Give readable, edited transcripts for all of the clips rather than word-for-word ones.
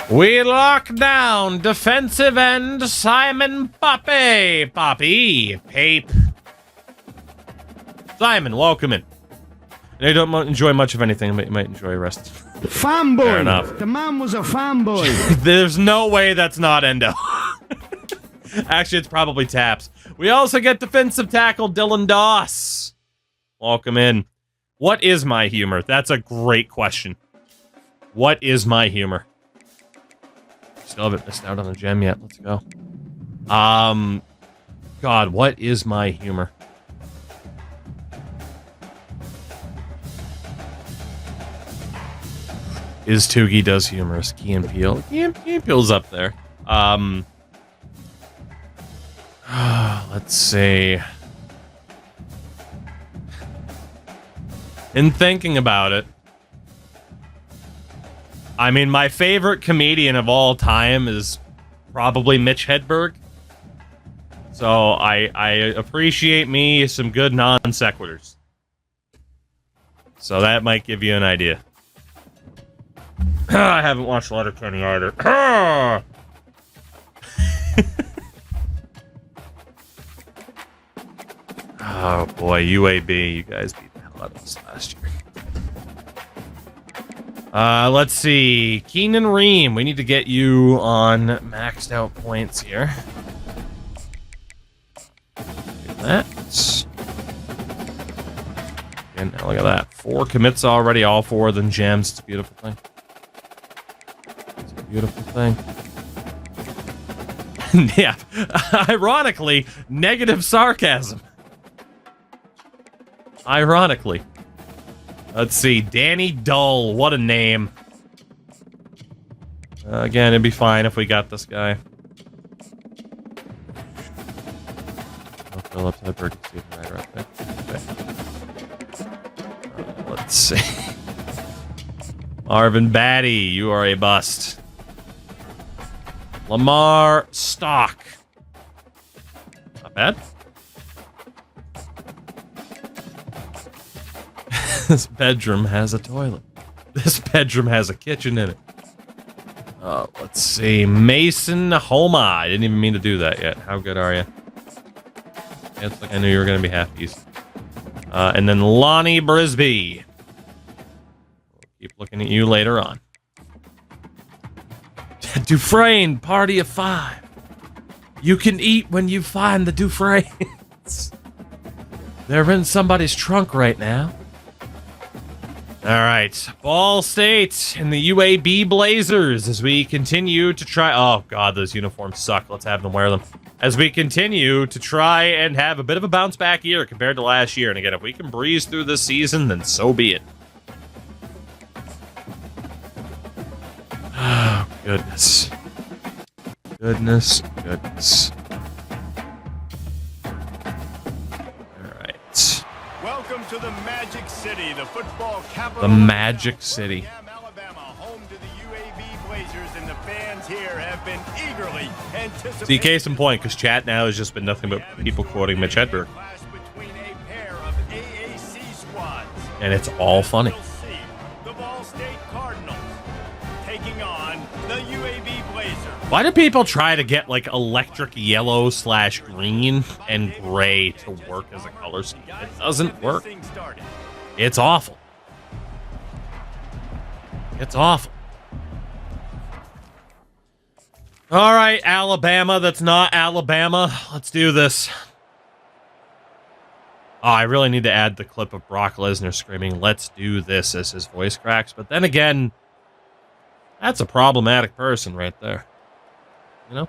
We lock down defensive end Simon Pape. Pape. Simon, welcome in. I don't enjoy much of anything, but you might enjoy the rest. Fanboy. Fair enough. The man was a fanboy. There's no way that's not Endo. Actually, it's probably Taps. We also get defensive tackle Dylan Doss. Welcome in. What is my humor? That's a great question. What is my humor? Still haven't missed out on a gem yet. Let's go. God, what is my humor? Is Toogie does humorous? Key and Peele. Key and Peele's up there. Let's see. In thinking about it, I mean, my favorite comedian of all time is probably Mitch Hedberg. So I appreciate me some good non sequiturs. So that might give you an idea. I haven't watched Letterkenny either. Oh boy, UAB, you guys beat the hell out of us last year. Let's see. Keenan Ream, we need to get you on maxed out points here. Do that. And now look at that. 4 commits already, all 4 of them gems. It's a beautiful thing. It's a beautiful thing. Yeah. Ironically, negative sarcasm. Ironically. Let's see. Danny Dull. What a name. Again, it'd be fine if we got this guy. Oh, Phillips, Hedberg, right there. Okay. Let's see. Marvin Batty, you are a bust. Lamar Stock. Not bad. This bedroom has a toilet. This bedroom has a kitchen in it. Let's see. Mason Homa. I didn't even mean to do that yet. How good are you? Yeah, it's like I knew you were going to be half decent. And then Lonnie Brisby. We'll keep looking at you later on. Dufresne, party of 5. You can eat when you find the Dufresnes. They're in somebody's trunk right now. All right, Ball State and the UAB Blazers as we continue to try... Oh, God, those uniforms suck. Let's have them wear them. As we continue to try and have a bit of a bounce-back year compared to last year. And again, if we can breeze through this season, then so be it. Oh, goodness. Goodness. Welcome to the Magic City, the football capital. The Magic City. Alabama, home to the UAB Blazers, and the fans here have been eagerly anticipating. See, case in point, because chat now has just been nothing but people quoting Mitch Hedberg. And it's all funny. The Ball State Cardinals taking on the UAB Blazers. Why do people try to get like electric yellow / green and gray to work as a color scheme? It doesn't work. It's awful. It's awful. All right, Alabama. That's not Alabama. Let's do this. Oh, I really need to add the clip of Brock Lesnar screaming, "Let's do this," as his voice cracks. But then again, that's a problematic person right there. You know?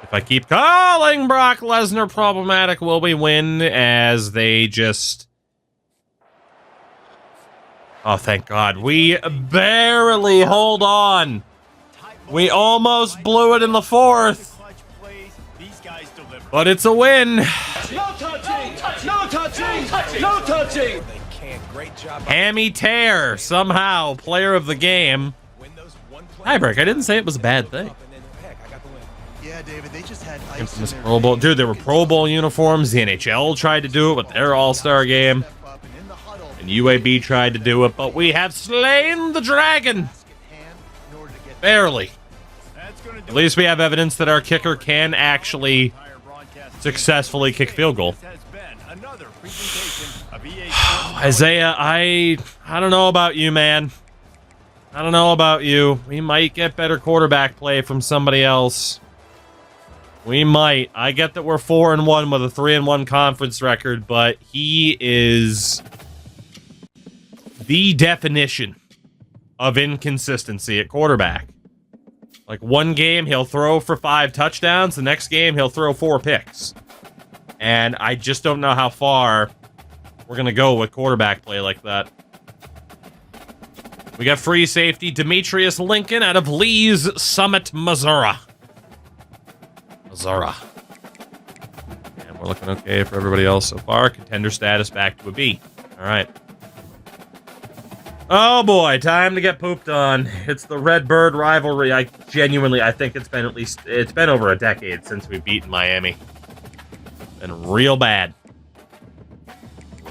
If I keep calling Brock Lesnar problematic, will we win? As they just... Oh, thank God. We barely hold on. We almost blew it in the 4th. But it's a win. No touching! No touching! No touching! Hammy Tear, somehow, player of the game. Highbreak, I didn't say it was a bad thing. Yeah, David, they just had Infamous Pro Bowl. Dude, there were Pro Bowl uniforms. The NHL tried to do it with their All-Star game. And UAB tried to do it, but we have slain the dragon. Barely. At least we have evidence that our kicker can actually successfully kick field goal. Isaiah, I don't know about you, man. I don't know about you. We might get better quarterback play from somebody else. We might. I get that we're 4-1 with a 3-1 conference record, but he is the definition of inconsistency at quarterback. Like, one game, he'll throw for 5 touchdowns. The next game, he'll throw 4 picks. And I just don't know how far we're going to go with quarterback play like that. We got free safety Demetrius Lincoln out of Lee's Summit, Missouri. And we're looking okay for everybody else so far. Contender status back to a B. All right. Oh boy, time to get pooped on. It's the Redbird rivalry. I think it's been over a decade since we've beaten Miami. Been real bad.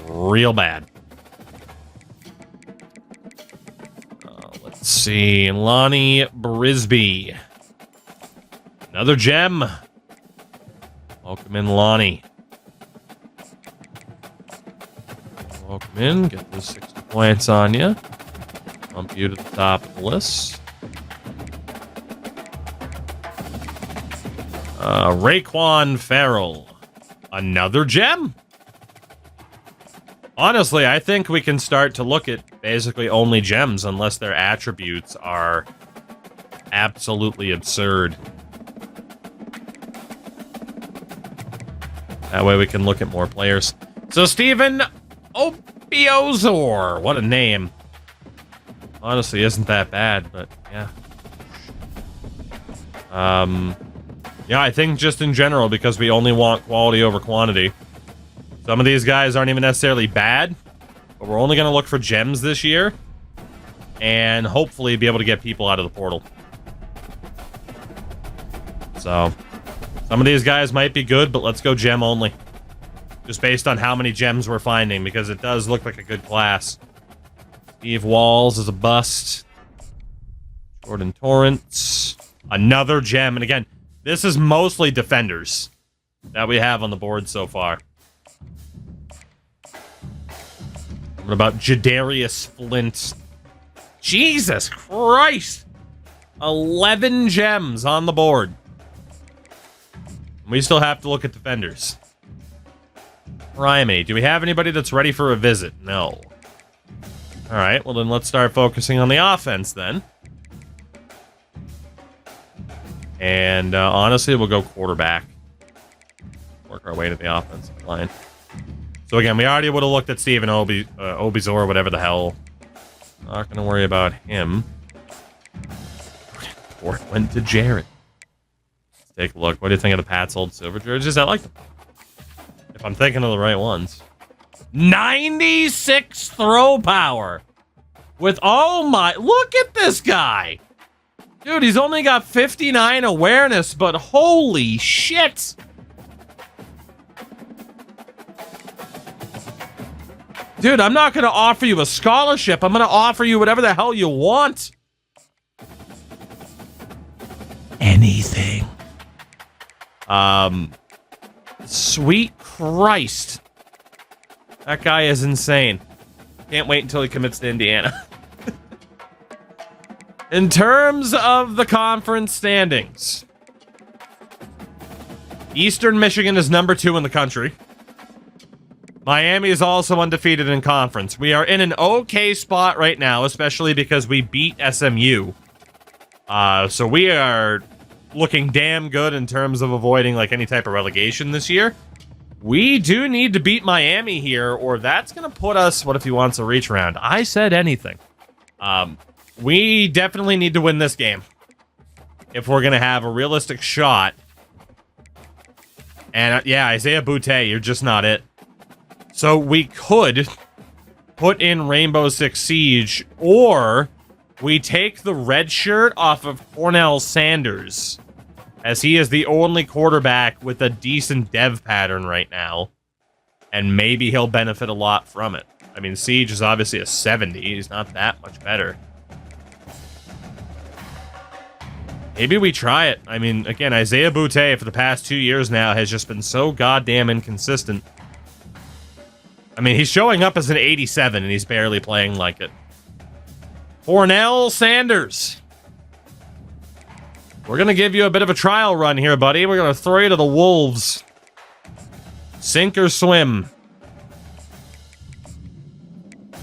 Real bad. Let's see. Lonnie Brisby. Another gem. Welcome in, Lonnie. Welcome in. Get those 60 points on you. Bump you to the top of the list. Raekwon Farrell. Another gem. Honestly, I think we can start to look at basically only gems unless their attributes are absolutely absurd. That way we can look at more players. So Steven Obiozor. What a name. Honestly, isn't that bad, but yeah. Yeah, I think just in general, because we only want quality over quantity. Some of these guys aren't even necessarily bad, but we're only going to look for gems this year. And hopefully be able to get people out of the portal. So, some of these guys might be good, but let's go gem only. Just based on how many gems we're finding, because it does look like a good class. Steve Walls is a bust. Jordan Torrance. Another gem. And again, this is mostly defenders that we have on the board so far. What about Jadarius Flint? Jesus Christ! 11 gems on the board. We still have to look at defenders. Primate. Do we have anybody that's ready for a visit? No. Alright, well then let's start focusing on the offense then. And honestly, we'll go quarterback. Work our way to the offensive line. So again, we already would have looked at Steven Obiozor, whatever the hell. Not going to worry about him. Or it went to Jared. Let's take a look. What do you think of the Pat's old silver jerseys? I like them. If I'm thinking of the right ones. 96 throw power. With, oh my, look at this guy. Dude, he's only got 59 awareness, but holy shit. Dude, I'm not going to offer you a scholarship. I'm going to offer you whatever the hell you want. Anything. Sweet Christ. That guy is insane. Can't wait until he commits to Indiana. In terms of the conference standings, Eastern Michigan is number 2 in the country. Miami is also undefeated in conference. We are in an okay spot right now, especially because we beat SMU. So we are looking damn good in terms of avoiding like any type of relegation this year. We do need to beat Miami here, or that's going to put us... What if he wants a reach around? I said anything. We definitely need to win this game if we're going to have a realistic shot. And yeah, Isaiah Boutte, you're just not it. So we could put in Rainbow Six Siege, or we take the red shirt off of Cornell Sanders, as he is the only quarterback with a decent dev pattern right now, and maybe he'll benefit a lot from it. I mean, Siege is obviously a 70. He's not that much better. Maybe we try it. I mean, again, Isaiah Boutte for the past 2 years now has just been so goddamn inconsistent. I mean, he's showing up as an 87, and he's barely playing like it. Cornell Sanders. We're going to give you a bit of a trial run here, buddy. We're going to throw you to the Wolves. Sink or swim.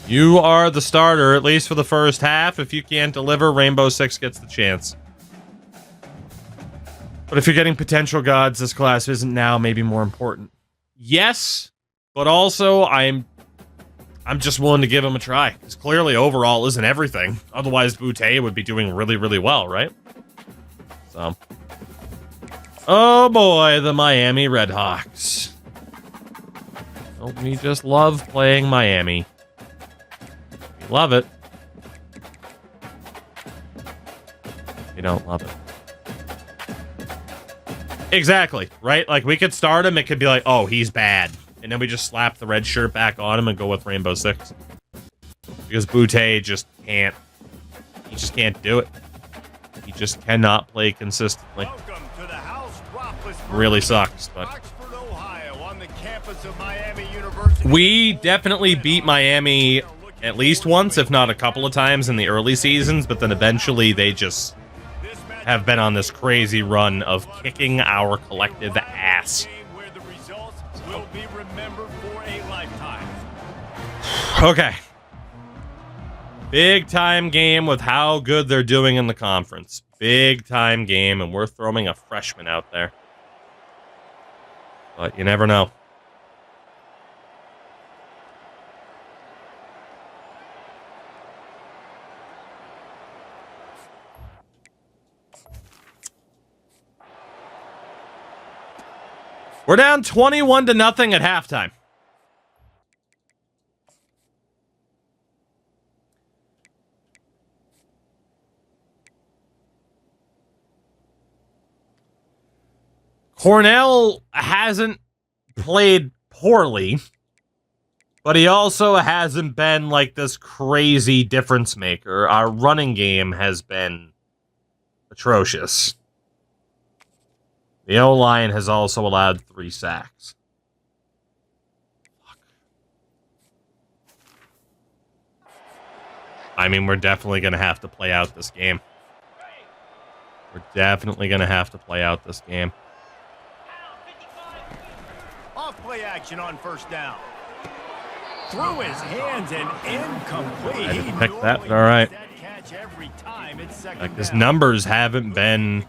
You are the starter, at least for the first half. If you can't deliver, Rainbow Six gets the chance. But if you're getting potential gods, this class isn't now maybe more important. Yes, but also I'm just willing to give him a try. Because clearly overall isn't everything. Otherwise, Boutte would be doing really, really well, right? So. Oh boy, the Miami Redhawks. Don't we just love playing Miami? We love it. We don't love it. Exactly, right? Like, we could start him, it could be like, oh, he's bad. And then we just slap the red shirt back on him and go with Rainbow Six. Because Boutte just can't. He just can't do it. He just cannot play consistently. Welcome to the house, Really sucks, but... Oxford, Ohio, on the campus of Miami University. We definitely beat Miami at least once, if not a couple of times in the early seasons, but then eventually they just have been on this crazy run of kicking our collective ass. Where the results will be remembered for a lifetime. Okay. Big time game with how good they're doing in the conference. Big time game, and we're throwing a freshman out there. But you never know. We're down 21-0 at halftime. Cornell hasn't played poorly, but he also hasn't been like this crazy difference maker. Our running game has been atrocious. The O-line has also allowed 3 sacks. Fuck. I mean, we're definitely going to have to play out this game. We're definitely going to have to play out this game. Off play action on first down. Through his hands and incomplete. I didn't pick that, but all right. Like, his numbers haven't been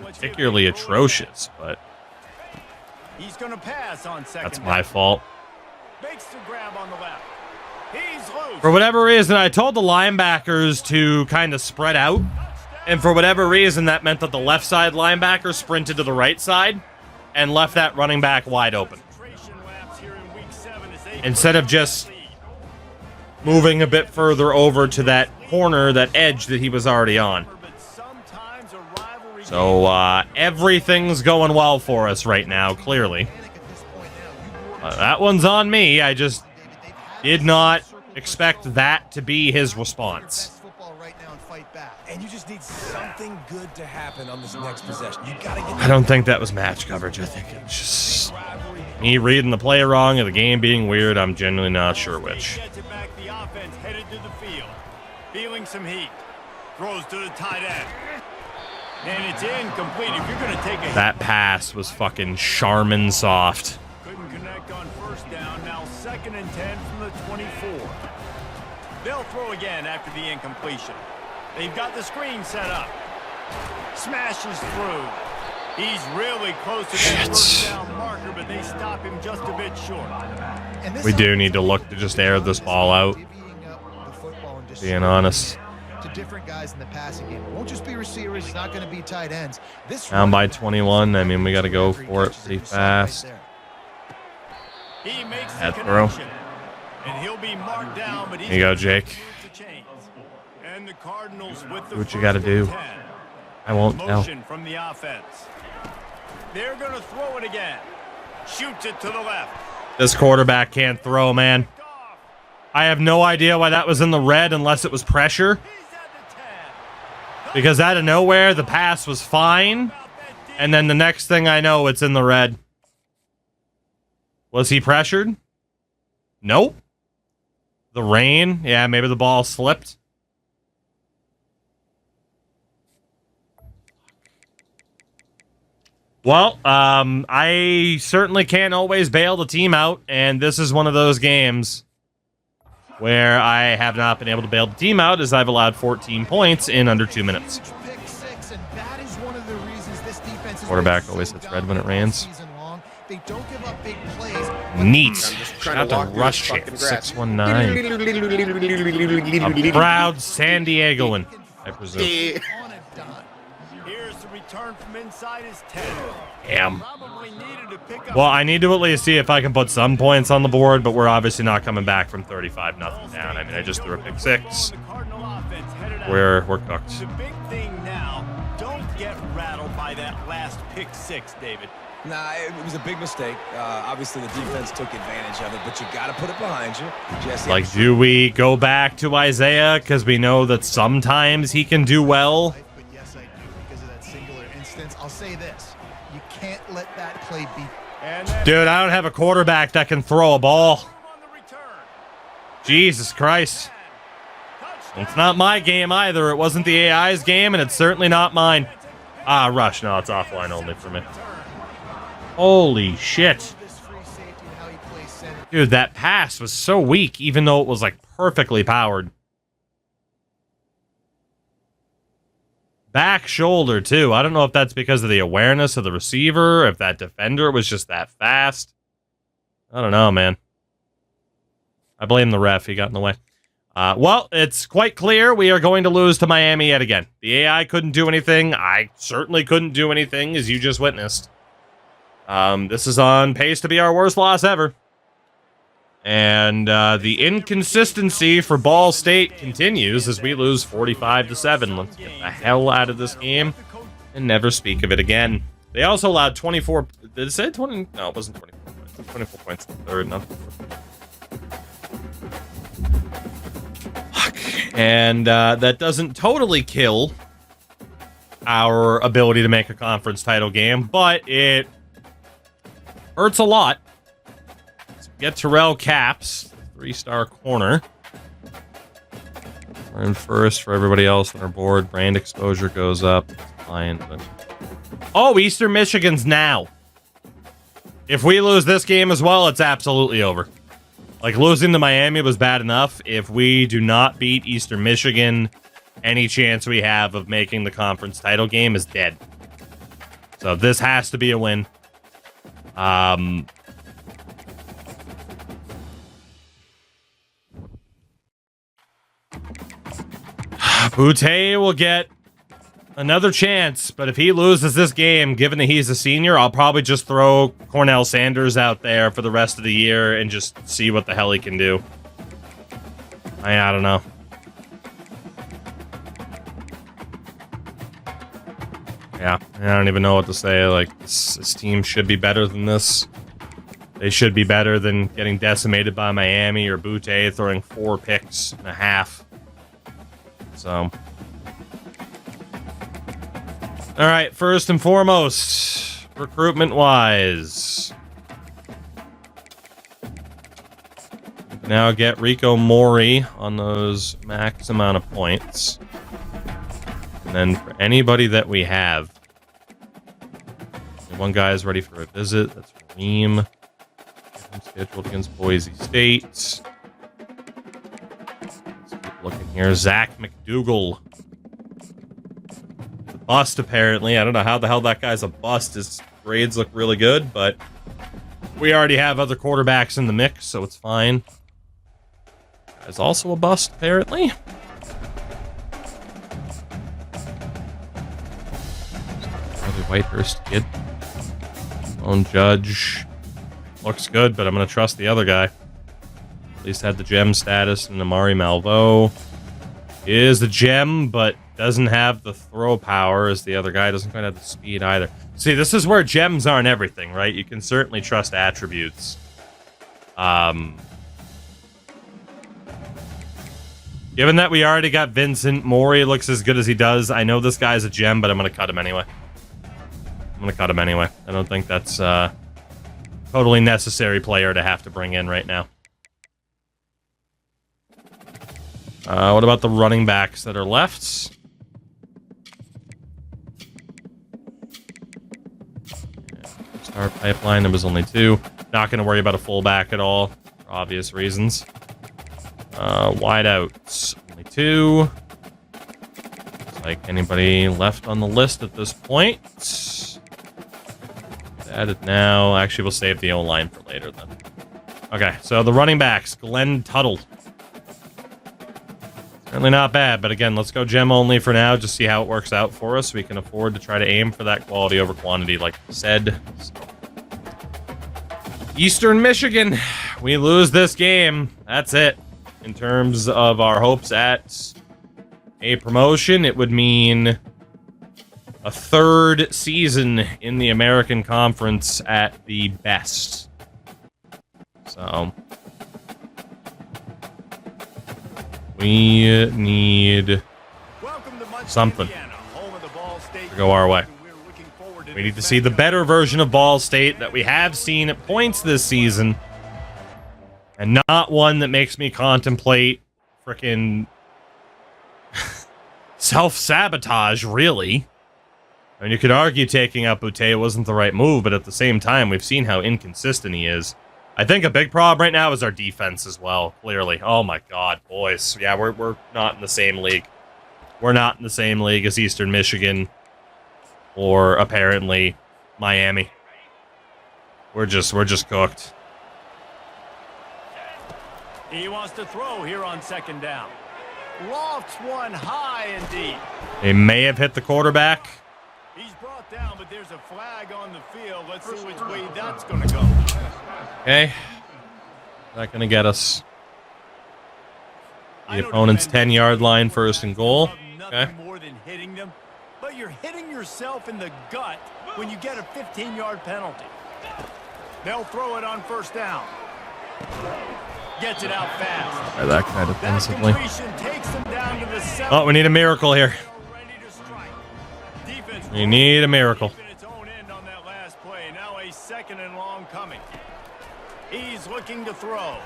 particularly atrocious, but he's going to pass on second. That's my fault. Makes the grab on the left. He's loose. For whatever reason, I told the linebackers to kind of spread out, and for whatever reason, that meant that the left side linebacker sprinted to the right side and left that running back wide open. Instead of just moving a bit further over to that corner, that edge that he was already on. So, everything's going well for us right now, clearly. That one's on me. I just did not expect that to be his response. And you just need something good to happen on this next possession. You gotta get. I don't think that was match coverage. I think it was just me reading the play wrong or the game being weird. I'm genuinely not sure which. The offense headed to the field. Feeling some heat. Throws to the tight end. And it's incomplete. If you're going to take a that pass was fucking Charmin soft. Couldn't connect on first down. Now 2nd and 10 from the 24. They'll throw again after the incompletion. They've got the screen set up. Smashes through. He's really close to the first down marker, but they stop him just a bit short. We do need to look to just air this ball out. Being honest. To different guys in the passing game. It won't just be receivers. It's not going to be tight ends. Down by 21. I mean, we got to go for it pretty fast. He makes Head the throw. connection. And he'll be marked down, but Here you go, Jake. And the Cardinals with the Do what you got to do. I won't tell. Motion from the offense. They're going to throw it again. Shoots it to the left. This quarterback can't throw, man. I have no idea why that was in the red unless it was pressure. He's at the 10. Because out of nowhere, the pass was fine. And then the next thing I know, it's in the red. Was he pressured? Nope. The rain? Yeah, maybe the ball slipped. Well, I certainly can't always bail the team out, and this is one of those games where I have not been able to bail the team out as I've allowed 14 points in under 2 minutes. Quarterback always hits red when it rains. Neat. Shout out to Rush Champ 619. A proud San Diegoan, I presume. Here's the return from inside his 10. Damn. Probably needed to pick up. Well, I need to at least see if I can put some points on the board, but we're obviously not coming back from 35-0 down. I mean, I just threw a pick 6. The Cardinal offense headed out. We're cooked. The big thing now, don't get rattled by that last pick 6, David. Nah, it was a big mistake. Obviously, the defense took advantage of it, but you got to put it behind you. Jesse, Like, do we go back to Isaiah because we know that sometimes he can do well? But yes, I do, because of that singular instance. I'll say this. You can't let that play be. And that Dude, I don't have a quarterback that can throw a ball. on the return. Jesus Christ. Touchdown. It's not my game either. It wasn't the AI's game, and it's certainly not mine. Ah, Rush. No, it's offline only for me. Holy shit. This free safety and how he plays center. Dude, that pass was so weak, even though it was, like, perfectly powered. Back shoulder, too. I don't know if that's because of the awareness of the receiver, if that defender was just that fast. I don't know, man. I blame the ref. He got in the way. Well, it's quite clear we are going to lose to Miami yet again. The AI couldn't do anything. I certainly couldn't do anything, as you just witnessed. This is on pace to be our worst loss ever. And the inconsistency for Ball State continues as we lose 45-7. Let's get the hell out of this game and never speak of it again. They also allowed 24... Did it say 20? No, it wasn't 24 points. It was 24 points in the third, not 24. Fuck. And that doesn't totally kill our ability to make a conference title game, but it hurts a lot. Get Terrell Caps, 3-star corner. We're in first for everybody else on our board. Brand exposure goes up. It's fine. But... Oh, Eastern Michigan's now. If we lose this game as well, it's absolutely over. Like, losing to Miami was bad enough. If we do not beat Eastern Michigan, any chance we have of making the conference title game is dead. So this has to be a win. Butte will get another chance, but if he loses this game, given that he's a senior, I'll probably just throw Cornell Sanders out there for the rest of the year and just see what the hell he can do. I don't know. Yeah, I don't even know what to say. Like, this team should be better than this. They should be better than getting decimated by Miami or Butte throwing 4 picks and a half. So, all right, first and foremost, recruitment-wise, now get Rico Mori on those max amount of points. And then for anybody that we have, one guy is ready for a visit. That's Reem. Scheduled against Boise State. Let's keep looking here. Zach McDougal. The bust, apparently. I don't know how the hell that guy's a bust. His grades look really good, but we already have other quarterbacks in the mix, so it's fine. Guy's also a bust, apparently. Whitehurst kid. Lone Judge. Looks good, but I'm going to trust the other guy. At least had the gem status, and Amari Malvo is the gem, but doesn't have the throw power as the other guy. Doesn't quite have the speed either. See, this is where gems aren't everything, right? You can certainly trust attributes. Given that we already got Vincent, Maury looks as good as he does. I know this guy's a gem, but I'm going to cut him anyway. I don't think that's a totally necessary player to have to bring in right now. What about the running backs that are left? Star pipeline, there was only 2. Not going to worry about a fullback at all, for obvious reasons. Wideouts, only 2. Looks like anybody left on the list at this point. Added now. Actually, we'll save the O-line for later then. Okay, so the running backs, Glenn Tuttle. Certainly not bad, but again, let's go gem only for now, just see how it works out for us. We can afford to try to aim for that quality over quantity, like I said. So. Eastern Michigan, we lose this game. That's it. In terms of our hopes at a promotion, it would mean a 3rd season in the American Conference at the best. So we need something to go our way. We need to see the better version of Ball State that we have seen at points this season, and not one that makes me contemplate frickin' self-sabotage, really. I mean, you could argue taking out Boutte wasn't the right move, but at the same time, we've seen how inconsistent he is. I think a big problem right now is our defense as well, clearly. Oh my god, boys. Yeah, we're not in the same league. We're not in the same league as Eastern Michigan or apparently Miami. We're just cooked. He wants to throw here on 2nd down. Lofts one high and deep. They may have hit the quarterback. He's brought down, but there's a flag on the field. Let's see which way that's going to go. Okay. Not going to get us. The opponent's 10-yard line, 1st and goal. Okay. More than hitting them, but you're hitting yourself in the gut when you get a 15-yard penalty. They'll throw it on 1st down. Gets it out fast. Or that kind of defensively. Takes them down to the Oh, we need a miracle here. We need a miracle. Its own end on that last play. Now a 2nd and long coming. He's looking to throw.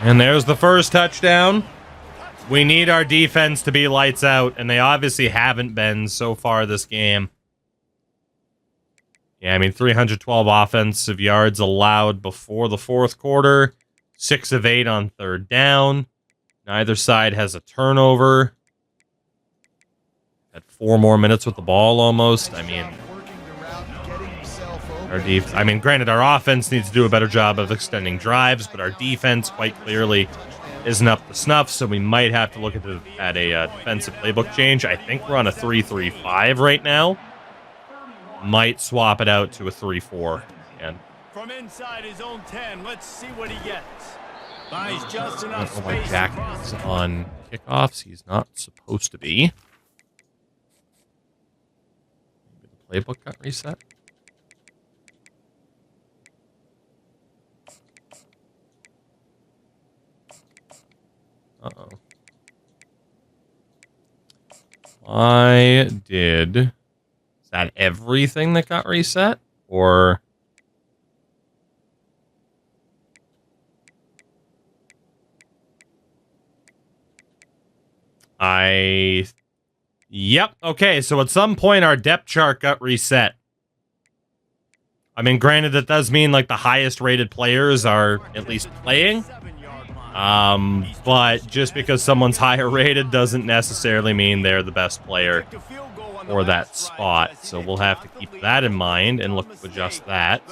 And there's the first touchdown. We need our defense to be lights out, and they obviously haven't been so far this game. Yeah, I mean, 312 offensive yards allowed before the 4th quarter. 6 of 8 on 3rd down. Neither side has a turnover. Had 4 more minutes with the ball almost. I mean, granted, our offense needs to do a better job of extending drives, but our defense quite clearly isn't up to snuff, so we might have to look at a defensive playbook change. I think we're on a 3-3-5 right now. Might swap it out to a 3-4 again. From inside his own 10, let's see what he gets. Buys just enough I don't know why space. Jack is on kickoffs. He's not supposed to be. Maybe the playbook got reset. Uh-oh. Why did... Is that everything that got reset? Or... Yep, okay, so at some point our depth chart got reset. I mean, granted, that does mean, like, the highest rated players are at least playing. But just because someone's higher rated doesn't necessarily mean they're the best player for that spot. So we'll have to keep that in mind and look to adjust that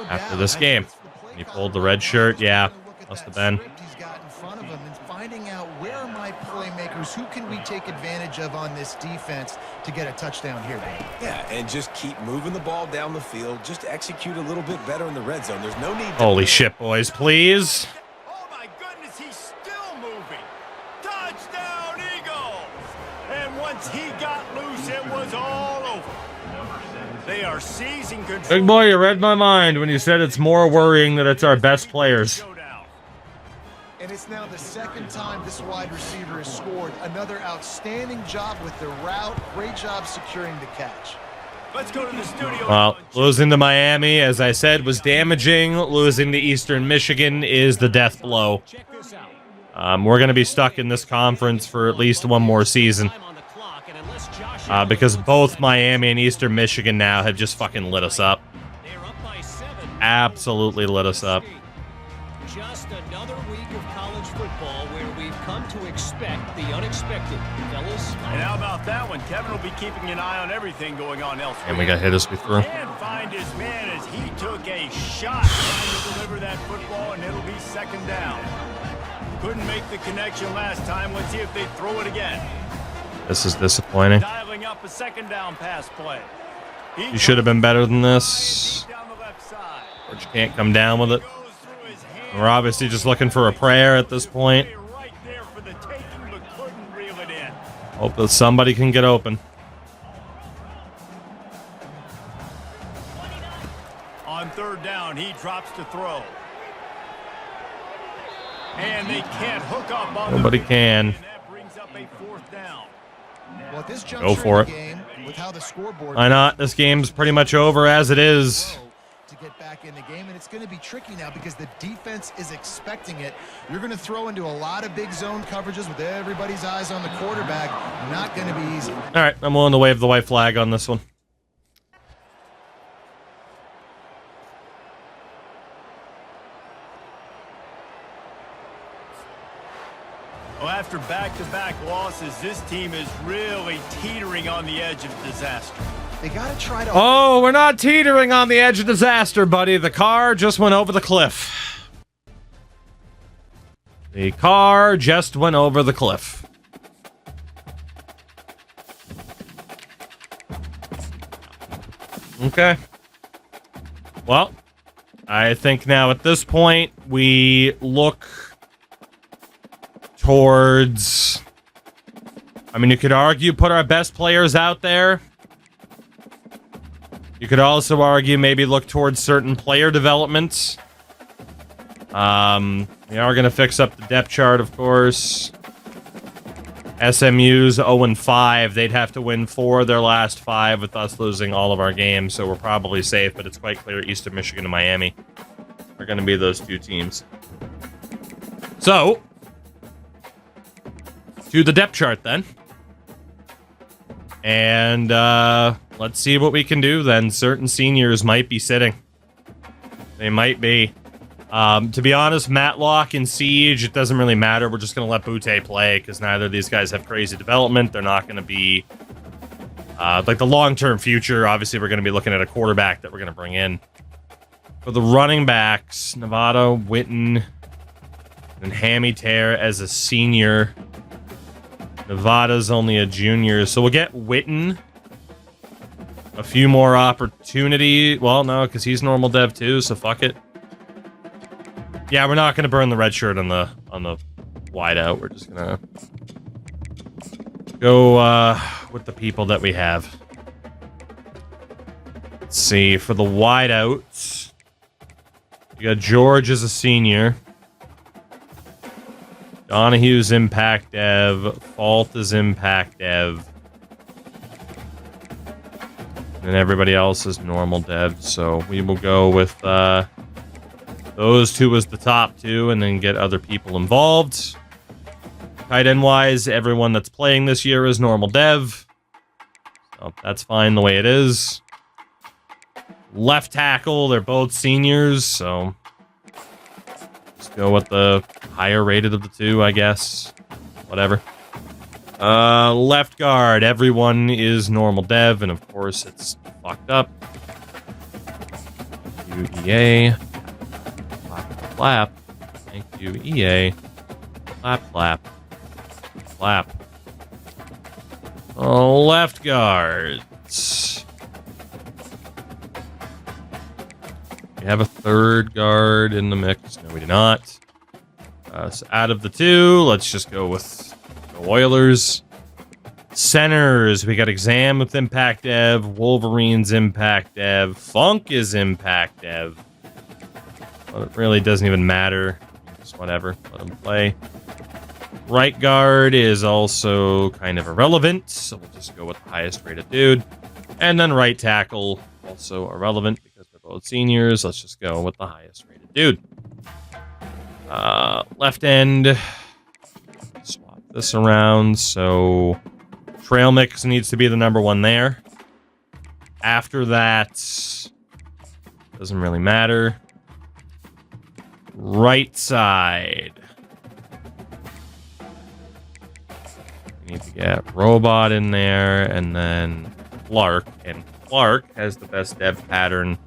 after this game. And he pulled the red shirt, yeah, must have been. Finding out where are my playmakers, who can we take advantage of on this defense to get a touchdown here. Yeah, and just keep moving the ball down the field. Just execute a little bit better in the red zone. There's no need to... Holy shit, boys, please. Oh my goodness, he's still moving. Touchdown, Eagles! And once he got loose, it was all over. They are seizing control. Big boy, you read my mind when you said it's more worrying that it's our best players. And it's now the second time this wide receiver has scored. Another outstanding job with the route. Great job securing the catch. Let's go to the studio. Well, losing to Miami, as I said, was damaging. Losing to Eastern Michigan is the death blow. We're going to be stuck in this conference for at least one more season. Because both Miami and Eastern Michigan now have just fucking lit us up. Absolutely lit us up. Just another week of college football where we've come to expect the unexpected, fellas. And how about that one? Kevin will be keeping an eye on everything going on elsewhere. And we got hit as we threw. Can't find his man as he took a shot trying to deliver that football, and it'll be second down. Couldn't make the connection last time. Let's see if they throw it again. This is disappointing. Dialing up a second down pass play. You should have been better than this. Down the left side. But you can't come down with it. Goes through his hand. We're obviously just looking for a prayer at this point. Right there for the taking, but couldn't reel it in. Hope that somebody can get open. On third down, he drops to throw. And they can't hook up on Nobody the can. and that brings up a fourth down. Well, at this Go juncture for in the it. game, with how the scoreboard Why not? This game's pretty much over as it is. to get back in the game, and it's going to be tricky now because the defense is expecting it. You're going to throw into a lot of big zone coverages with everybody's eyes on the quarterback. Not going to be easy. All right, I'm willing to wave the white flag on this one. Well, after back-to-back losses, this team is really teetering on the edge of disaster. They got to try to... Oh, we're not teetering on the edge of disaster, buddy. The car just went over the cliff. The car just went over the cliff. Okay. Well, I think now at this point, we look towards... I mean, you could argue put our best players out there. You could also argue maybe look towards certain player developments. We are going to fix up the depth chart, of course. SMU's 0-5. They'd have to win 4 of their last 5 with us losing all of our games, so we're probably safe, but it's quite clear Eastern Michigan and Miami are going to be those 2 teams. So, to the depth chart then. And let's see what we can do then. Certain seniors might be sitting. They might be. To be honest, Matlock and Siege, it doesn't really matter. We're just going to let Butte play because neither of these guys have crazy development. They're not going to be... like the long-term future, obviously we're going to be looking at a quarterback that we're going to bring in. For the running backs, Nevada, Witten, and Hammy Tear as a senior. Nevada's only a junior, so we'll get Witten a few more opportunity. Well, no, because he's normal dev too, so fuck it. Yeah, we're not going to burn the red shirt on the wideout. We're just going to go with the people that we have. Let's see, for the wideouts, you got George as a senior. Donahue's impact dev. Fault is impact dev. And everybody else is normal dev. So we will go with those 2 as the top 2 and then get other people involved. Tight end wise, everyone that's playing this year is normal dev. So that's fine the way it is. Left tackle, they're both seniors, so just go with the higher rated of the 2, I guess. Whatever. Left guard, everyone is normal dev, and of course it's fucked up. UEA. Clap, clap. Thank you, EA. Clap, clap. Clap. Left guards. We have a third guard in the mix. No, we do not. So out of the 2, let's just go with the Oilers. Centers, we got Exam with Impact Dev, Wolverines Impact Dev, Funk is Impact Dev. But it really doesn't even matter. Just whatever. Let him play. Right guard is also kind of irrelevant, so we'll just go with the highest rated dude. And then right tackle, also irrelevant because they're both seniors. Let's just go with the highest rated dude. Left end, swap this around, so trail mix needs to be the number 1 there. After that, doesn't really matter. Right side. We need to get Robot in there, and then Clark. And Clark has the best dev pattern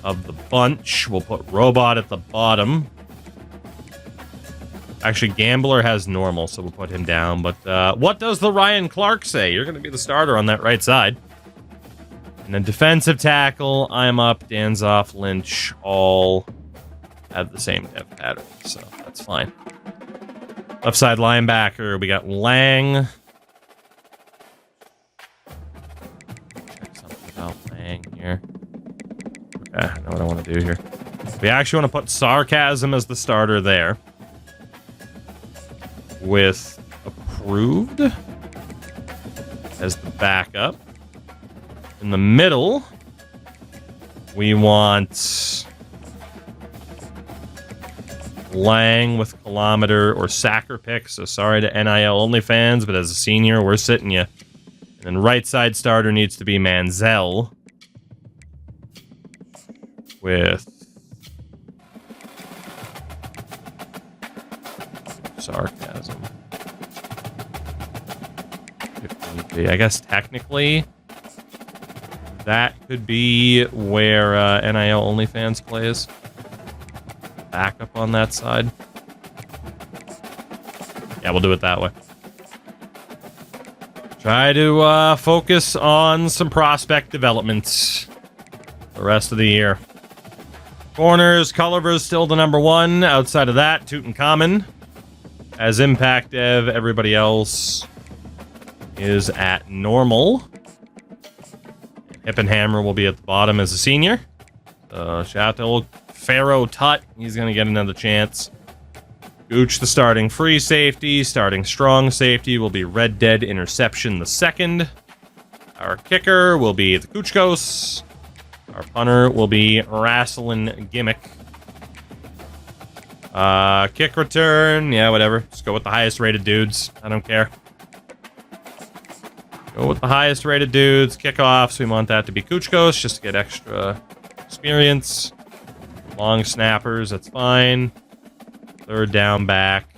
of the bunch. We'll put Robot at the bottom. Actually, Gambler has normal, so we'll put him down. But what does the Ryan Clark say? You're going to be the starter on that right side. And then defensive tackle, I'm up, Dan's off, Lynch, all have the same dev pattern, so that's fine. Left side linebacker, we got Lang. Check something about Lang here. Okay, I know what I want to do here. We actually want to put Sarcasm as the starter there. With Approved as the backup. In the middle, we want Lang with Kilometer or Sacker Pick. So sorry to NIL only fans, but as a senior, we're sitting you. And then right side starter needs to be Manziel with Sarcasm. I guess technically that could be where NIL OnlyFans plays. Backup on that side. Yeah, we'll do it that way. Try to focus on some prospect development the rest of the year. Corners, Culliver's still the number 1. Outside of that, Tutankhamun. As impact dev, everybody else is at normal. Hippenhammer will be at the bottom as a senior. Shout out to Pharaoh Tut. He's going to get another chance. Gooch, the starting free safety. Starting strong safety will be Red Dead Interception the second. Our kicker will be the Kuchkos. Our punter will be Wrestling Gimmick. Kick return. Yeah, whatever. Just go with the highest rated dudes. I don't care. Go with the highest rated dudes. Kickoffs, we want that to be Kuchkos, just to get extra experience. Long snappers, that's fine. Third down back.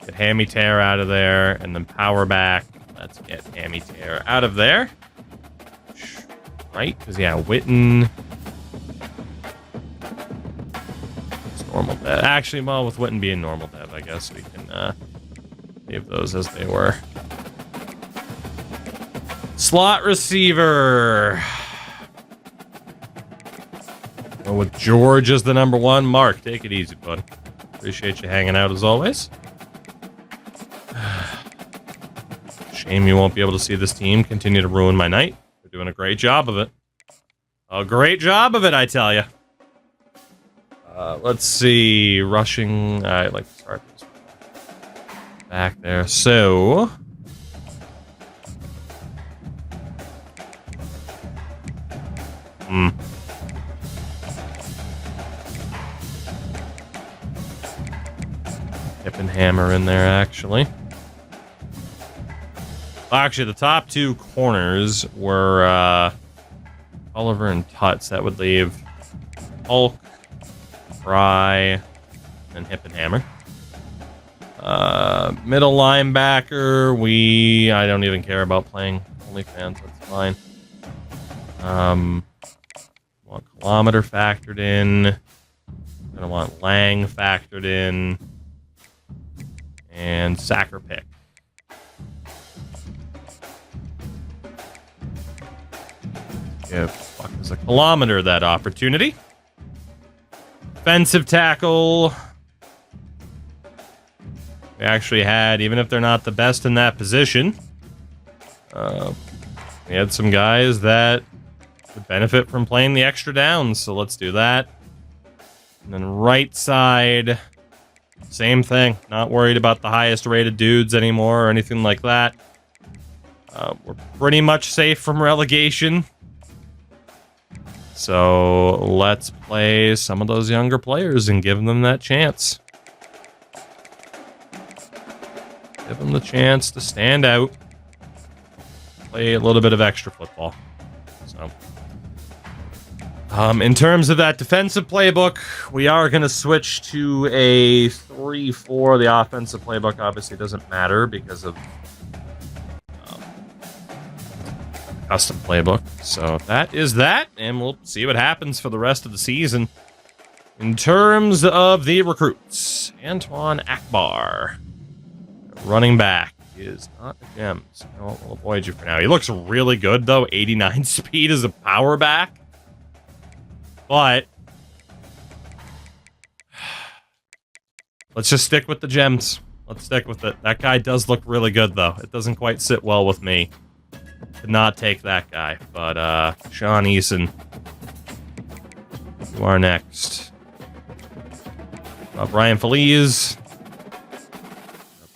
Get Hammy Tear out of there. And then power back. Let's get Hammy Tear out of there. Right? Because, yeah, Witten. It's normal dev. Actually, well, with Witten being normal dev, I guess we can leave those as they were. Slot receiver. Well, with George as the number 1. Mark, take it easy, bud. Appreciate you hanging out as always. Shame you won't be able to see this team continue to ruin my night. They're doing a great job of it. A great job of it, I tell you. Let's see. Rushing. I'd like to start this back there. So... Hippenhammer in there, actually. Well, actually, the top 2 corners were Oliver and Tuts. That would leave Hulk, Fry, and Hippenhammer. Middle linebacker, I don't even care about playing OnlyFans. That's fine. Want Kilometer factored in. Gonna want Lang factored in. And Sacker Pick. Give fuck is a Kilometer that opportunity. Defensive tackle. We actually had, even if they're not the best in that position, we had some guys that would benefit from playing the extra downs, so let's do that. And then right side, same thing. Not worried about the highest rated dudes anymore or anything like that. We're pretty much safe from relegation. So let's play some of those younger players and give them that chance. Give them the chance to stand out. Play a little bit of extra football. So, in terms of that defensive playbook, we are going to switch to a 3-4. The offensive playbook obviously doesn't matter because of custom playbook. So that is that, and we'll see what happens for the rest of the season. In terms of the recruits, Antoine Akbar, running back, is not a gem, so we'll avoid you for now. He looks really good, though. 89 speed as a power back. But let's just stick with the gems. Let's stick with it. That guy does look really good, though. It doesn't quite sit well with me. Could not take that guy, but Sean Eason, you are next. Brian Feliz,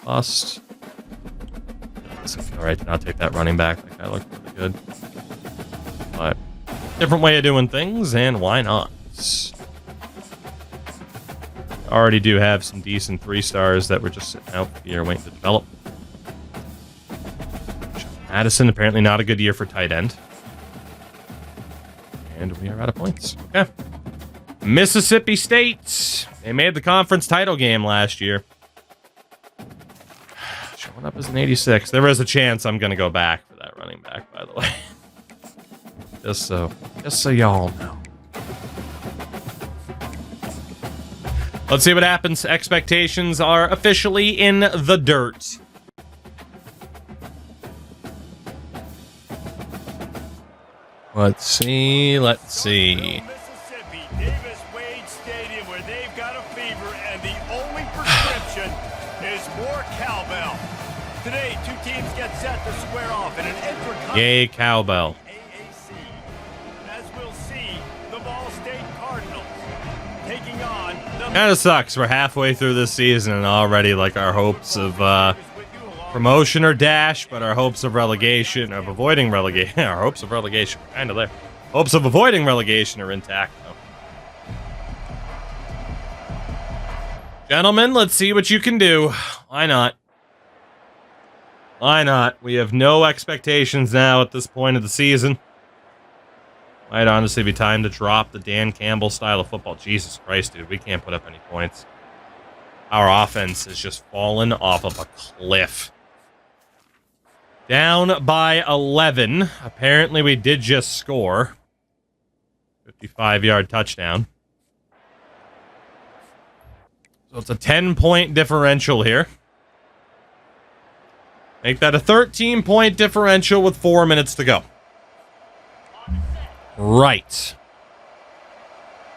bust. All right, I'll take that running back. That guy looked really good, but different way of doing things, and why not? Already do have some decent 3-stars that we're just sitting out here waiting to develop. Addison, apparently not a good year for tight end. And we are out of points. Okay. Mississippi State. They made the conference title game last year. Showing up as an 86. There is a chance I'm going to go back for that running back, by the way. Just so y'all know. Let's see what happens. Expectations are officially in the dirt. Let's see. Mississippi, Davis Wade Stadium, where they've got a fever, and the only prescription is more cowbell. Today, two teams get set to square off in an intra-conference Yay, cowbell. AAC. As we'll see, the Ball State Cardinals taking on the... Kind of sucks. We're halfway through this season and already, like, our hopes of promotion are dashed, but our hopes of relegation, of avoiding relegation, our hopes of relegation are kind of there. Hopes of avoiding relegation are intact, though. Gentlemen, let's see what you can do. Why not? Why not? We have no expectations now at this point of the season. Might honestly be time to drop the Dan Campbell style of football. Jesus Christ, dude, we can't put up any points. Our offense has just fallen off of a cliff. Down by 11. Apparently, we did just score. 55-yard touchdown. So it's a 10-point differential here. Make that a 13-point differential with 4 minutes to go. Right.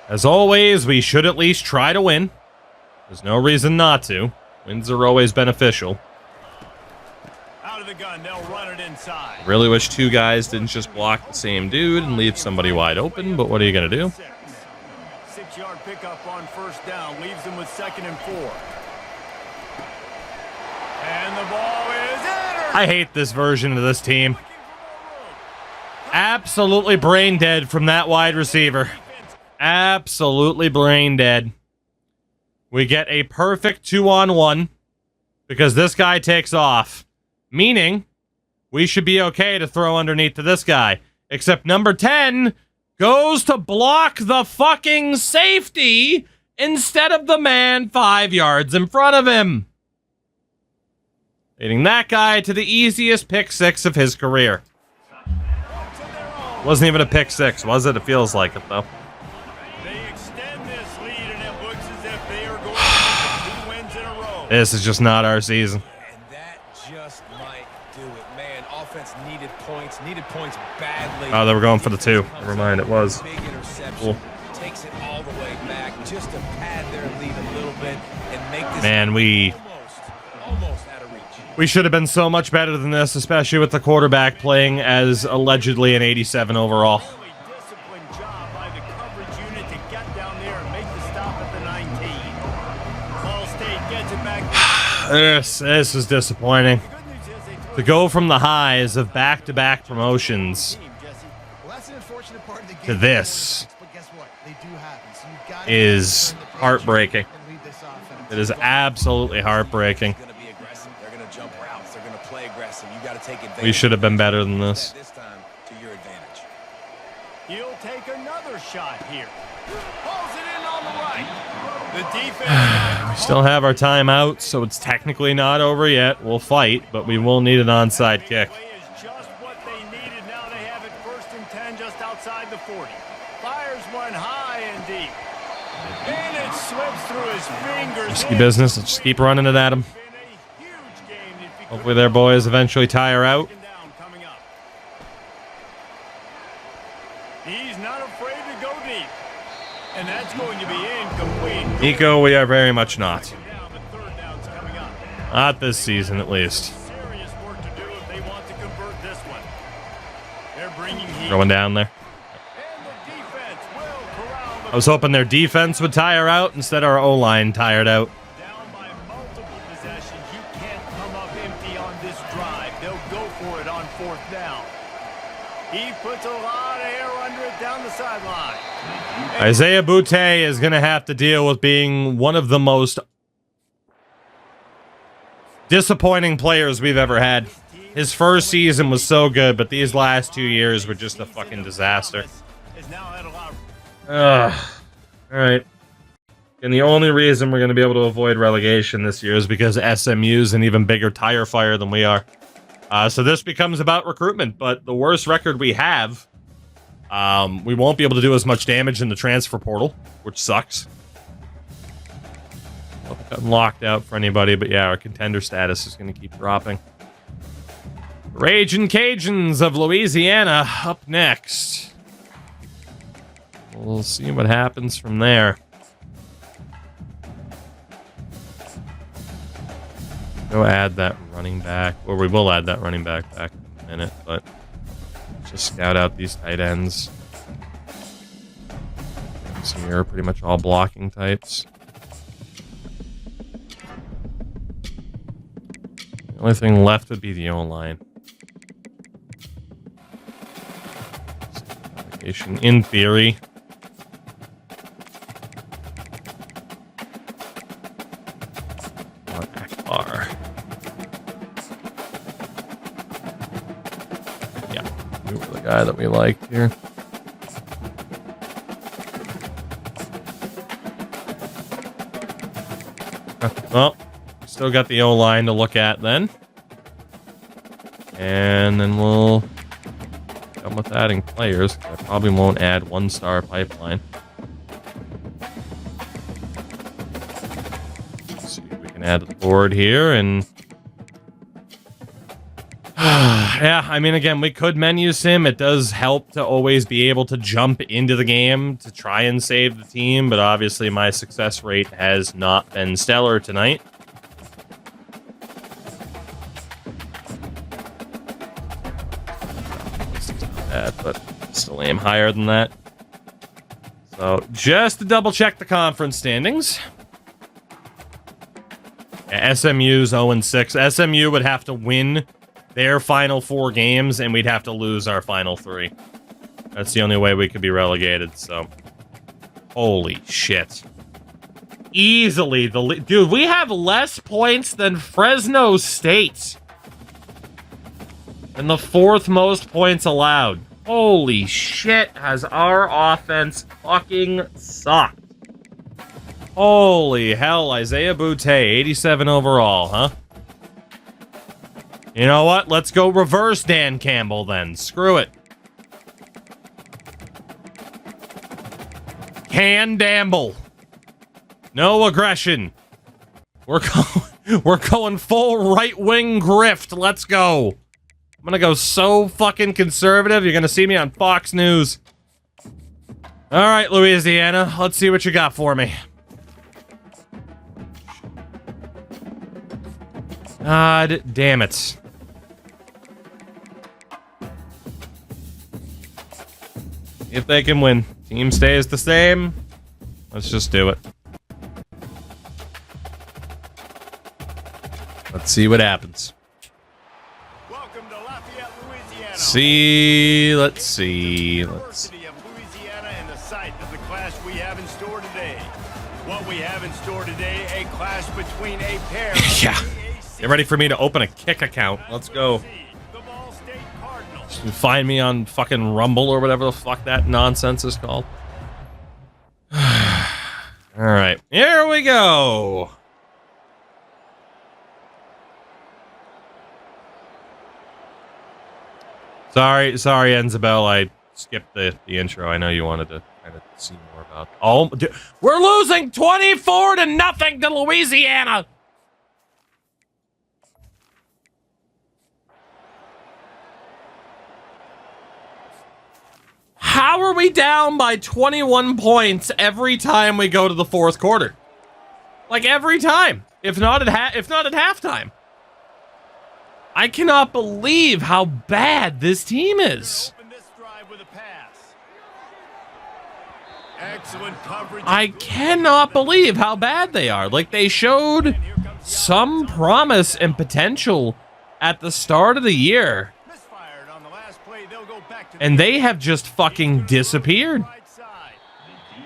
As always, we should at least try to win. There's no reason not to. Wins are always beneficial. Out of the gun, they'll run it inside. Really wish two guys didn't just block the same dude and leave somebody wide open, but what are you going to do? 6-yard pickup on first down leaves them with 2nd and 4. And the ball is in. I hate this version of this team. Absolutely brain dead from that wide receiver. Absolutely brain dead. We get a perfect 2-on-1 because this guy takes off. Meaning, we should be okay to throw underneath to this guy. Except number 10 goes to block the fucking safety instead of the man 5 yards in front of him. Leading that guy to the easiest pick 6 of his career. Wasn't even a pick 6, was it? It feels like it, though. They extend this lead, and it looks as if they are going to make 2 wins in a row. This is just not our season. And that just might do it. Man, offense needed points badly. Oh, they were going for the 2. Never mind, it was. Big interception. Cool. Takes it all the way back just to pad their lead a little bit and make this Man, we almost out of reach. We should have been so much better than this, especially with the quarterback playing as allegedly an 87 overall. Really disciplined job by the coverage unit to get down there and make the stop at gets it back. This is disappointing. The good news is they throw To go from the highs of back-to-back promotions team, Jesse. Well, that's an unfortunate part of the game. to this But guess what? They do happen. So you've got to is turn the page heartbreaking. and lead this offense. It is absolutely heartbreaking. Going to be aggressive. They're going to jump routes. They're going to play aggressive. You got to take advantage. We should have been better than this. This time to your advantage. He'll take another shot here. Pulls it in on the right. The defense. We still have our timeout, so it's technically not over yet. We'll fight, but we will need an onside kick. Play is just what they needed. Now they have it 1st and 10 just outside the 40. Fires one high and deep. And it slips through his fingers. Risky business. Let's just keep running it at them. Been a huge game if he Hopefully their boys eventually tire out. down coming up. He's not afraid to go deep. And that's going to be incomplete. Nico, we are very much not. Down, but 3rd down's coming up. Not this season, at least. Serious work to do if they want to convert this one. They're bringing heat. Going down there. And the defense will corral the I was hoping their defense would tire out. Instead, our O-line tired out. down by multiple possessions. You can't come up empty on this drive. They'll go for it on 4th down. He puts a lot of air under it down the sideline. Isaiah Boutte is going to have to deal with being one of the most disappointing players we've ever had. His first season was so good, but these last 2 years were just a fucking disaster. Has now had a lot of Ugh. Alright. And the only reason we're going to be able to avoid relegation this year is because SMU's an even bigger tire fire than we are. So this becomes about recruitment, but the worst record we have, we won't be able to do as much damage in the transfer portal, which sucks. Not gotten locked out for anybody, but yeah, our contender status is going to keep dropping. Ragin' Cajuns of Louisiana up next. We'll see what happens from there. Go add that running back, or we will add that running back in a minute, but just scout out these tight ends. So here, pretty much all blocking types. The only thing left would be the O-line. In theory. Akbar. Yeah, you were the guy that we liked here. Well, we still got the O-line to look at then. And then we'll come with adding players. I probably won't add 1-star pipeline. Let's see if we can add the board here and yeah, I mean, again, we could menu sim. It does help to always be able to jump into the game to try and save the team, but obviously my success rate has not been stellar tonight. Bad, but still aim higher than that. So just to double check the conference standings. Yeah, SMU's 0-6. SMU would have to win their final 4 games, and we'd have to lose our final 3. That's the only way we could be relegated, so. Holy shit. Easily the lead. Dude, we have less points than Fresno State. And the 4th most points allowed. Holy shit, has our offense fucking sucked. Holy hell, Isaiah Boutte, 87 overall, huh? You know what? Let's go reverse Dan Campbell then. Screw it. Can Damble. No aggression. We're going full right-wing grift. Let's go. I'm gonna go so fucking conservative. You're gonna see me on Fox News. All right, Louisiana. Let's see what you got for me. God damn it. If they can win. Team stays the same. Let's just do it. Let's see what happens. Welcome to Lafayette, Louisiana. Let's see. University of Louisiana and the site of the clash we have in store today. What we have in store today, a clash between a pair of Yeah. AAC Get ready for me to open a kick account. Let's go. the Ball State Cardinals. Find me on fucking Rumble or whatever the fuck that nonsense is called. All right, here we go. Sorry, Enzabel. I skipped the intro. I know you wanted to kind of see more about. Oh, we're losing 24-0 to Louisiana. How are we down by 21 points every time we go to the fourth quarter? Like every time, if not at halftime. I cannot believe how bad this team is. Open this drive with a pass. Excellent coverage. I cannot believe how bad they are. Like, they showed some promise and potential at the start of the year, Misfired on the last play. They'll go back to and they have just fucking disappeared. right side.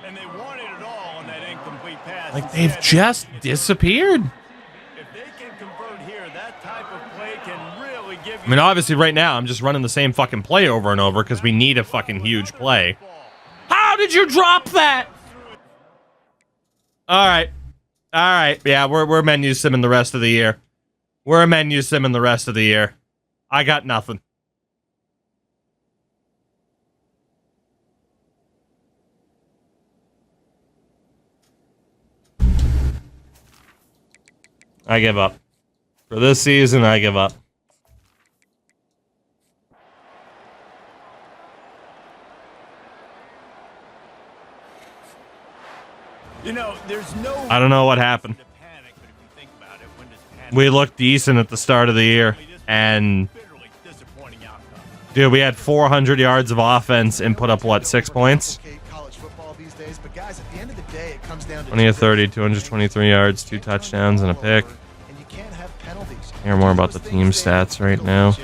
And they wanted it all on that incomplete pass. Like, they've just disappeared. If they can convert here, that type of play can really give you. I mean, obviously, right now, I'm just running the same fucking play over and over because we need a fucking huge play. How did you drop that? All right. Yeah, we're menu simming the rest of the year. We're a menu simming the rest of the year. I got nothing. I give up. For this season, I give up. You know, there's no. I don't know what happened. to panic, but if you think about it, when does panic We looked decent at the start of the year, and bitterly disappointing outcome? dude, we had 400 yards of offense and put up what, 6 points? College football these days, but guys, at the end of the day, it comes down to 20 of 30, 223 yards, 2 touchdowns, and a pick. And you can't have penalties. Hear more about the team stats right now.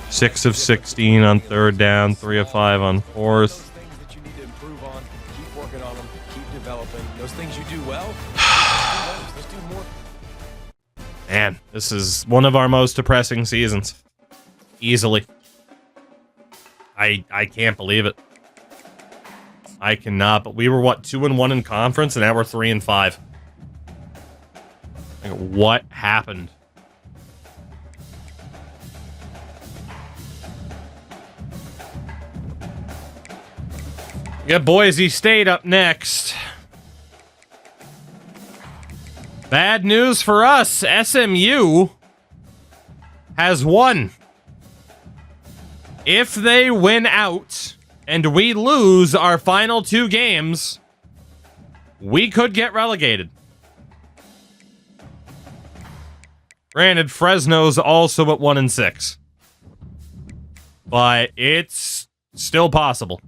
6 of 16 on third down, 3 of 5 on fourth. Things that you need to improve on, keep working on them, keep developing. Those things you do well, let's do more. Man, this is one of our most depressing seasons. Easily. I can't believe it. I cannot, but we were, what, 2-1 in conference, and now we're 3-5. Like, what happened? We got Boise State up next. Bad news for us. SMU has won. If they win out and we lose our final 2 games, we could get relegated. Granted, Fresno's also at 1-6. But it's still possible.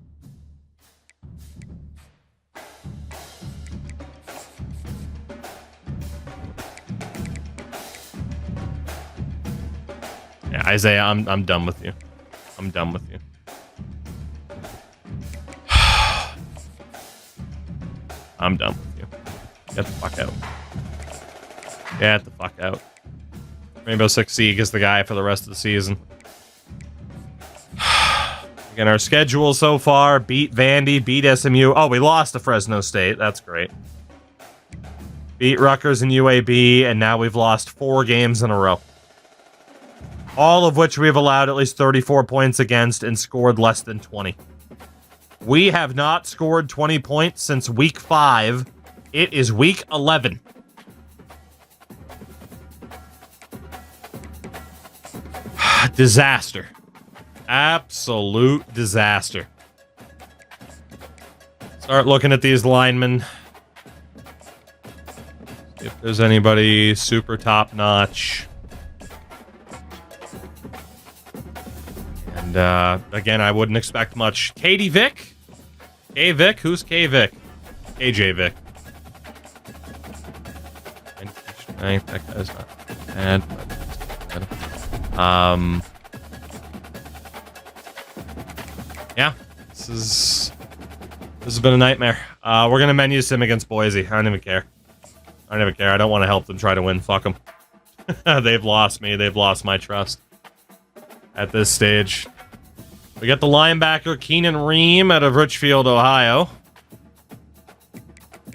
Yeah, Isaiah, I'm done with you. I'm done with you. I'm done with you. Get the fuck out. Get the fuck out. Rainbow Six Siege is the guy for the rest of the season. Again, our schedule so far: beat Vandy, beat SMU. Oh, we lost to Fresno State. That's great. Beat Rutgers and UAB, and now we've lost 4 games in a row. All of which we've allowed at least 34 points against and scored less than 20. We have not scored 20 points since week 5. It is week 11. Disaster. Absolute disaster. Start looking at these linemen. If there's anybody super top notch. And again, I wouldn't expect much. Katie Vick? K Vick? Who's K Vick? KJ Vick. Right, that guy's not bad. Yeah, this has been a nightmare. We're gonna menu sim against Boise. I don't even care. I don't even care. I don't want to help them try to win. Fuck them. They've lost me. They've lost my trust. At this stage, we got the linebacker Keenan Ream out of Richfield, Ohio,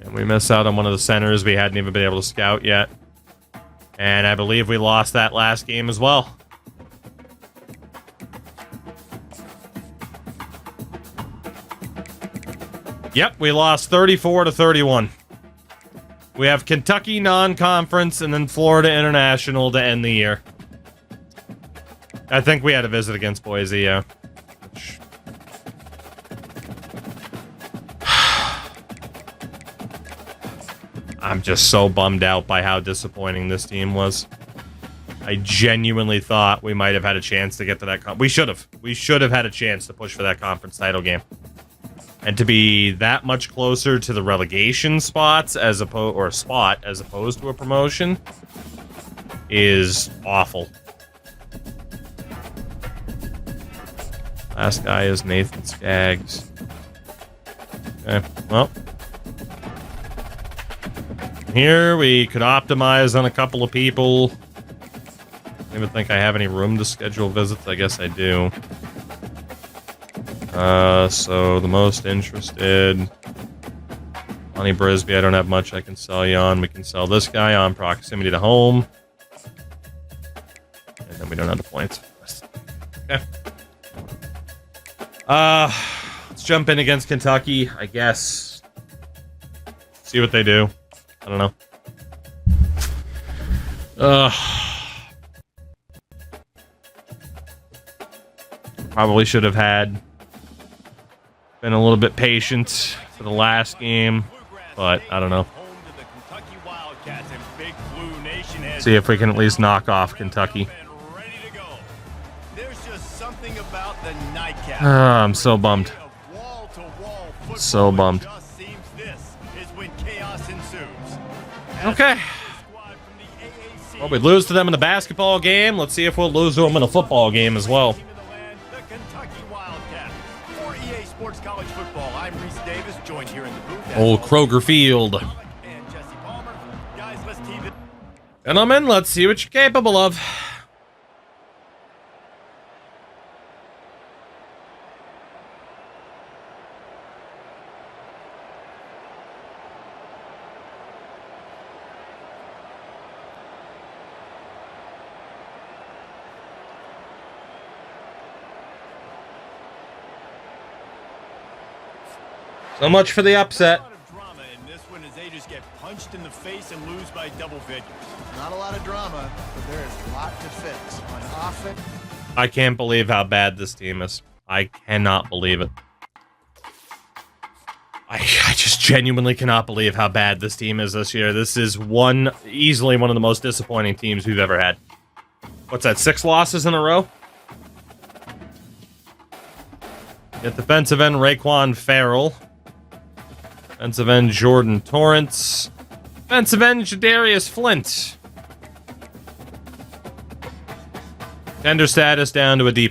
and we miss out on one of the centers we hadn't even been able to scout yet. And I believe we lost that last game as well. Yep, we lost 34-31. We have Kentucky non-conference and then Florida International to end the year. I think we had a visit against Boise, yeah. I'm just so bummed out by how disappointing this team was. I genuinely thought we might have had a chance to get to that. We should have. We should have had a chance to push for that conference title game. And to be that much closer to the relegation spots as opposed to a promotion is awful. Last guy is Nathan Skaggs. Okay, well. Here we could optimize on a couple of people. I don't even think I have any room to schedule visits. I guess I do. So the most interested, Lonnie Brisby, I don't have much I can sell you on. We can sell this guy on proximity to home. And then we don't have the points. Okay. Let's jump in against Kentucky, I guess. See what they do. I don't know. Probably should have been a little bit patient for the last game, but I don't know. See if we can at least knock off Kentucky. I'm so bummed. So bummed. Okay. Well, we lose to them in the basketball game. Let's see if we'll lose to them in a football game as well. Old Kroger Field. Gentlemen, let's see what you're capable of. So much for the upset. Punched in the face and lose by double figures. Not a lot of drama, but there is a lot to fix on offense. I can't believe how bad this team is. I cannot believe it. I just genuinely cannot believe how bad this team is this year. This is easily one of the most disappointing teams we've ever had. What's that, 6 losses in a row? Get defensive end Raekwon Farrell. Defensive end Jordan Torrance. Defensive end Jadarius Flint. Tender status down to a D+.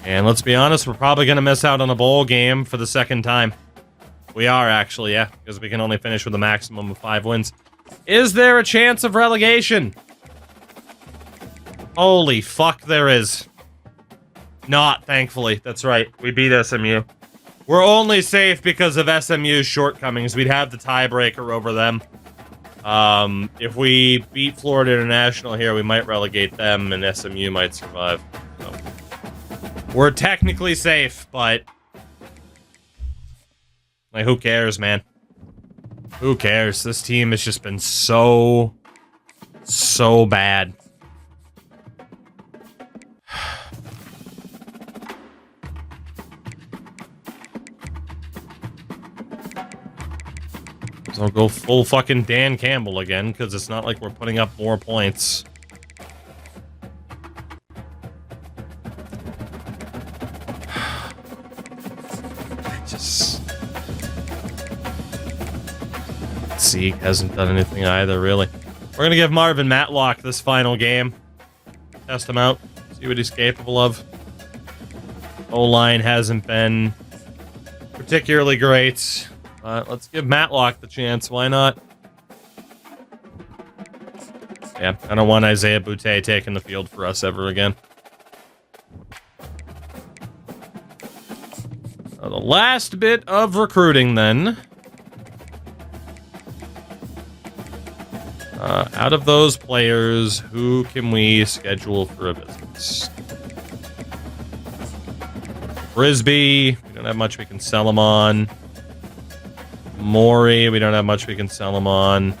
And let's be honest, we're probably going to miss out on a bowl game for the second time. We are actually, yeah, because we can only finish with a maximum of 5 wins. Is there a chance of relegation? Holy fuck, there is. Not, thankfully. That's right. We beat SMU. We're only safe because of SMU's shortcomings. We'd have the tiebreaker over them. If we beat Florida International here, we might relegate them, and SMU might survive. So, we're technically safe, but like, who cares, man? Who cares? This team has just been so bad. So I'll go full fucking Dan Campbell again, because it's not like we're putting up more points. Zeke hasn't done anything either, really. We're going to give Marvin Matlock this final game. Test him out. See what he's capable of. O-line hasn't been particularly great. Let's give Matlock the chance. Why not? Yeah, I don't want Isaiah Boutte taking the field for us ever again. The last bit of recruiting, then. Out of those players, who can we schedule for a visit? Frisbee, we don't have much we can sell him on. Maury, we don't have much we can sell him on.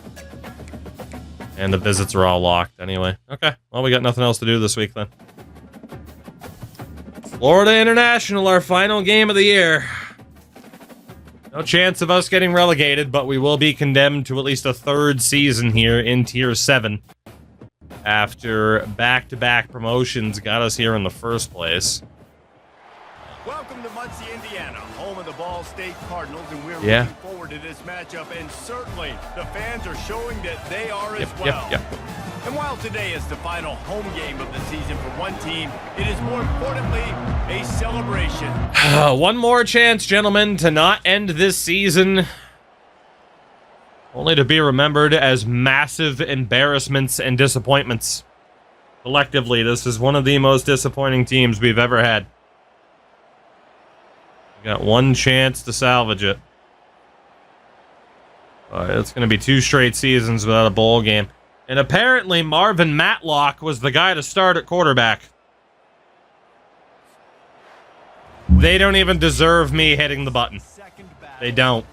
And the visits are all locked anyway. Okay, well, we got nothing else to do this week then. Florida International, our final game of the year. No chance of us getting relegated, but we will be condemned to at least a third season here in Tier 7. After back-to-back promotions got us here in the first place. Welcome to Muncie, Indiana, home of the Ball State Cardinals, and we're Yeah. looking forward to this matchup, and certainly the fans are showing that they are as well. Yep. And while today is the final home game of the season for one team, it is more importantly a celebration. One more chance, gentlemen, to not end this season. Only to be remembered as massive embarrassments and disappointments. Collectively, this is one of the most disappointing teams we've ever had. We got one chance to salvage it. It's going to be 2 straight seasons without a bowl game. And apparently Marvin Matlock was the guy to start at quarterback. They don't even deserve me hitting the button. They don't.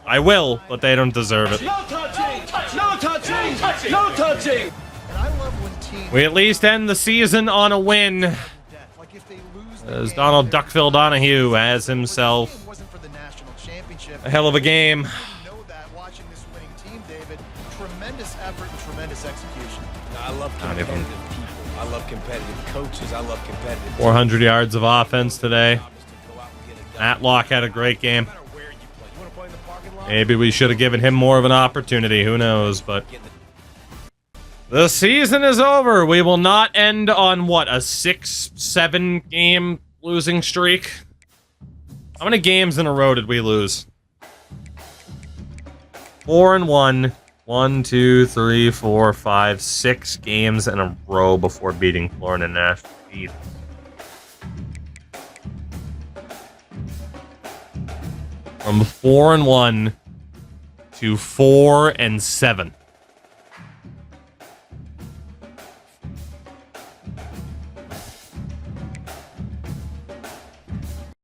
I will, but they don't deserve it. No touching! No touching! No touching! And I love when teams We at least end the season on a win. like if they lose the As game, Donald Duckville Donahue has himself wasn't for the national championship. a hell of a game. You know that watching this winning team, David. Tremendous effort and tremendous execution. I love Not even. competitive people. I love competitive coaches. I love competitive 400 yards of offense today. Matlock had a great game. No matter where you play. You want to play in the parking lot? Maybe we should have given him more of an opportunity. Who knows? But the season is over. We will not end on, what, a 6-7 game losing streak? How many games in a row did we lose? 4-1. 1, 2, 3, 4, 5, 6 games in a row before beating Florida National. Jesus. From 4-1 to 4-7.